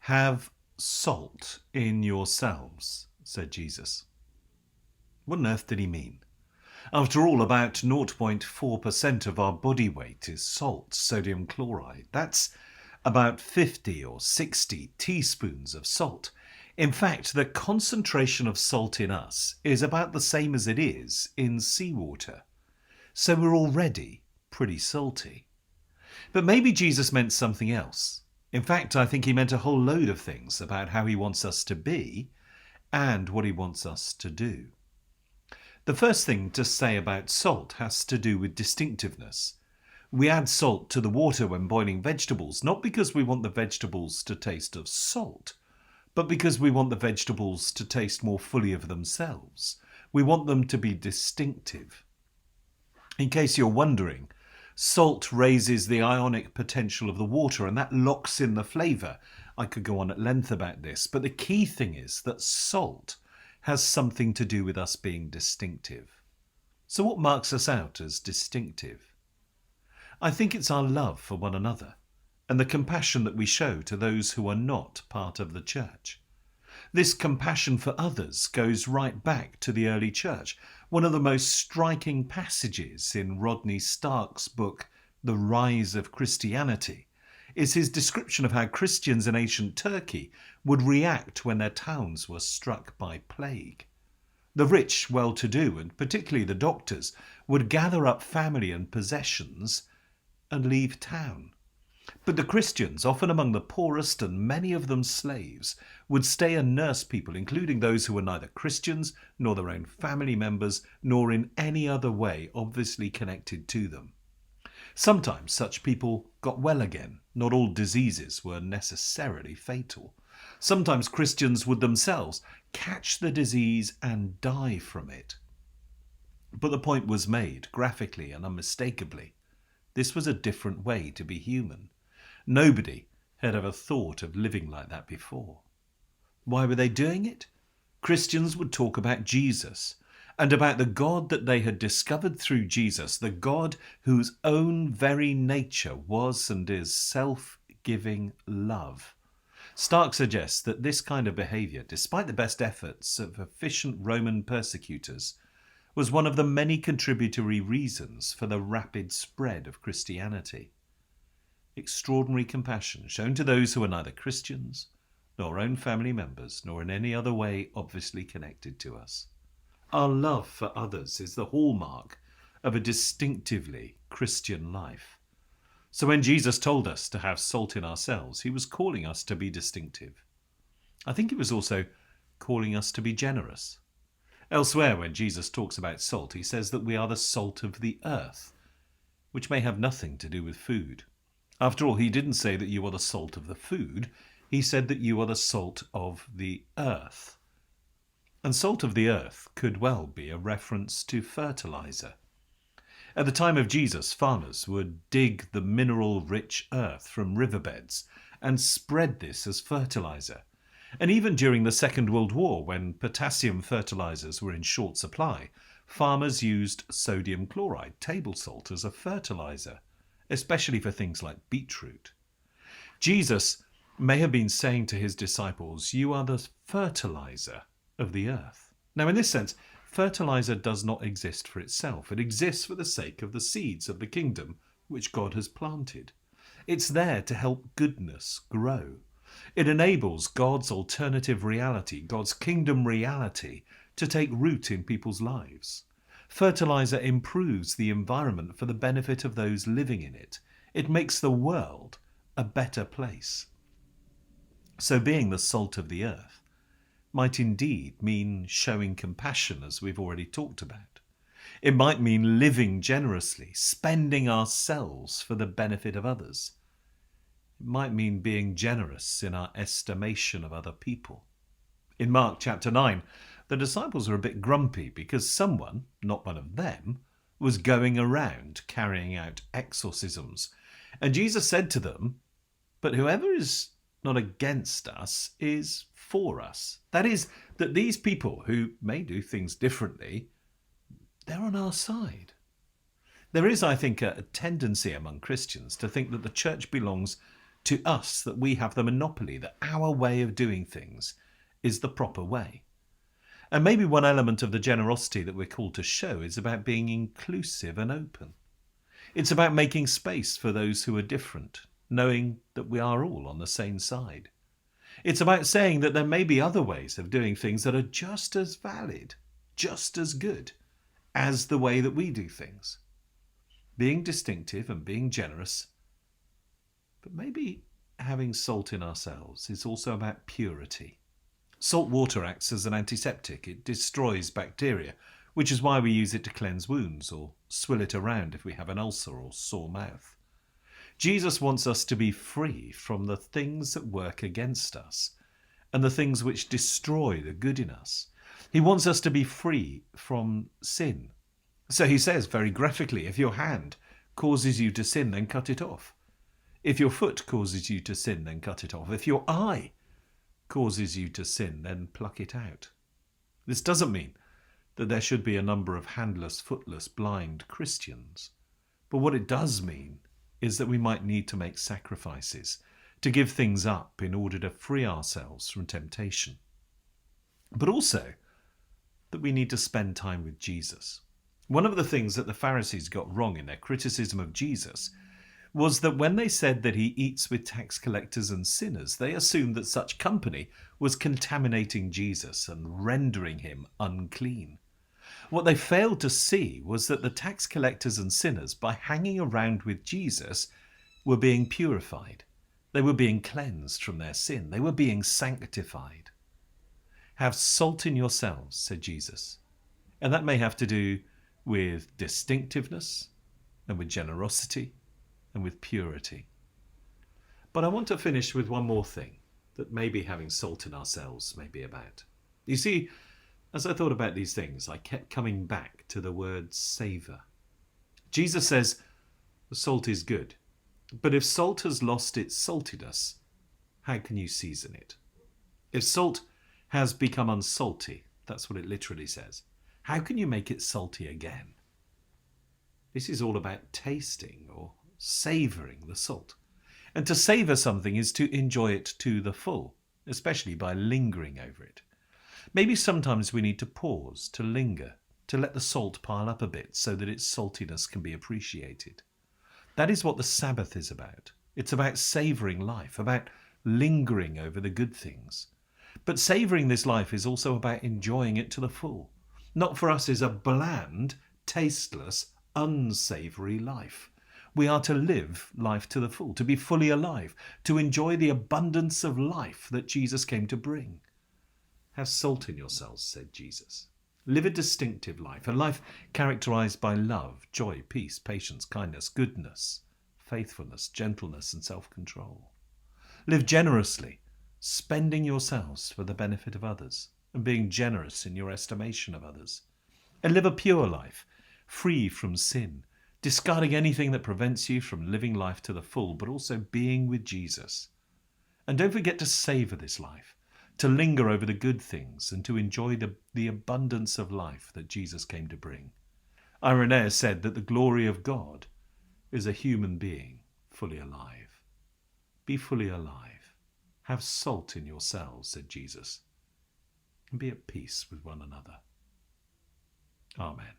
Have salt in yourselves, said Jesus. What on earth did he mean? After all, about 0.4% of our body weight is salt, sodium chloride. That's about 50 or 60 teaspoons of salt. In fact, the concentration of salt in us is about the same as it is in seawater. So we're already pretty salty. But maybe Jesus meant something else. In fact, I think he meant a whole load of things about how he wants us to be and what he wants us to do. The first thing to say about salt has to do with distinctiveness. We add salt to the water when boiling vegetables, not because we want the vegetables to taste of salt, but because we want the vegetables to taste more fully of themselves. We want them to be distinctive. In case you're wondering, salt raises the ionic potential of the water and that locks in the flavour. I could go on at length about this, but the key thing is that salt has something to do with us being distinctive. So what marks us out as distinctive? I think it's our love for one another and the compassion that we show to those who are not part of the church. This compassion for others goes right back to the early church. One of the most striking passages in Rodney Stark's book, The Rise of Christianity, is his description of how Christians in ancient Turkey would react when their towns were struck by plague. The rich, well-to-do, and particularly the doctors, would gather up family and possessions and leave town. But the Christians, often among the poorest and many of them slaves, would stay and nurse people, including those who were neither Christians nor their own family members, nor in any other way obviously connected to them. Sometimes such people got well again. Not all diseases were necessarily fatal. Sometimes Christians would themselves catch the disease and die from it. But the point was made, graphically and unmistakably. This was a different way to be human. Nobody had ever thought of living like that before. Why were they doing it? Christians would talk about Jesus and about the God that they had discovered through Jesus, the God whose own very nature was and is self-giving love. Stark suggests that this kind of behaviour, despite the best efforts of efficient Roman persecutors, was one of the many contributory reasons for the rapid spread of Christianity. Extraordinary compassion shown to those who are neither Christians, nor our own family members, nor in any other way obviously connected to us. Our love for others is the hallmark of a distinctively Christian life. So when Jesus told us to have salt in ourselves, he was calling us to be distinctive. I think he was also calling us to be generous. Elsewhere, when Jesus talks about salt, he says that we are the salt of the earth, which may have nothing to do with food. After all, he didn't say that you are the salt of the food. He said that you are the salt of the earth. And salt of the earth could well be a reference to fertilizer. At the time of Jesus, farmers would dig the mineral-rich earth from riverbeds and spread this as fertilizer. And even during the Second World War, when potassium fertilizers were in short supply, farmers used sodium chloride, table salt, as a fertilizer, especially for things like beetroot. Jesus may have been saying to his disciples, you are the fertilizer of the earth. Now, in this sense, fertilizer does not exist for itself. It exists for the sake of the seeds of the kingdom which God has planted. It's there to help goodness grow. It enables God's alternative reality, God's kingdom reality, to take root in people's lives. Fertilizer improves the environment for the benefit of those living in it. It makes the world a better place. So being the salt of the earth might indeed mean showing compassion, as we've already talked about. It might mean living generously, spending ourselves for the benefit of others. It might mean being generous in our estimation of other people. In Mark chapter 9, the disciples are a bit grumpy because someone, not one of them, was going around carrying out exorcisms. And Jesus said to them, but whoever is not against us is for us. That is, that these people who may do things differently, they're on our side. There is, I think, a tendency among Christians to think that the church belongs to us that we have the monopoly, that our way of doing things is the proper way. And maybe one element of the generosity that we're called to show is about being inclusive and open. It's about making space for those who are different, knowing that we are all on the same side. It's about saying that there may be other ways of doing things that are just as valid, just as good as the way that we do things. Being distinctive and being generous, but maybe having salt in ourselves is also about purity. Salt water acts as an antiseptic. It destroys bacteria, which is why we use it to cleanse wounds or swill it around if we have an ulcer or sore mouth. Jesus wants us to be free from the things that work against us and the things which destroy the good in us. He wants us to be free from sin. So he says very graphically, if your hand causes you to sin, then cut it off. If your foot causes you to sin, then cut it off. If your eye causes you to sin, then pluck it out. This doesn't mean that there should be a number of handless, footless, blind Christians. But what it does mean is that we might need to make sacrifices, to give things up in order to free ourselves from temptation. But also that we need to spend time with Jesus. One of the things that the Pharisees got wrong in their criticism of Jesus was that when they said that he eats with tax collectors and sinners, they assumed that such company was contaminating Jesus and rendering him unclean. What they failed to see was that the tax collectors and sinners, by hanging around with Jesus, were being purified. They were being cleansed from their sin. They were being sanctified. Have salt in yourselves, said Jesus. And that may have to do with distinctiveness and with generosity and with purity. But I want to finish with one more thing that maybe having salt in ourselves may be about. You see, as I thought about these things, I kept coming back to the word savour. Jesus says, the salt is good, but if salt has lost its saltiness, how can you season it? If salt has become unsalty, that's what it literally says, how can you make it salty again? This is all about tasting or savouring the salt. And to savour something is to enjoy it to the full, especially by lingering over it. Maybe sometimes we need to pause, to linger, to let the salt pile up a bit so that its saltiness can be appreciated. That is what the Sabbath is about. It's about savouring life, about lingering over the good things. But savouring this life is also about enjoying it to the full. Not for us is a bland, tasteless, unsavoury life. We are to live life to the full, to be fully alive, to enjoy the abundance of life that Jesus came to bring. Have salt in yourselves, said Jesus. Live a distinctive life, a life characterized by love, joy, peace, patience, kindness, goodness, faithfulness, gentleness, and self-control. Live generously, spending yourselves for the benefit of others and being generous in your estimation of others. And live a pure life, free from sin, discarding anything that prevents you from living life to the full, but also being with Jesus. And don't forget to savour this life, to linger over the good things and to enjoy the abundance of life that Jesus came to bring. Irenaeus said that the glory of God is a human being fully alive. Be fully alive. Have salt in yourselves, said Jesus, and be at peace with one another. Amen.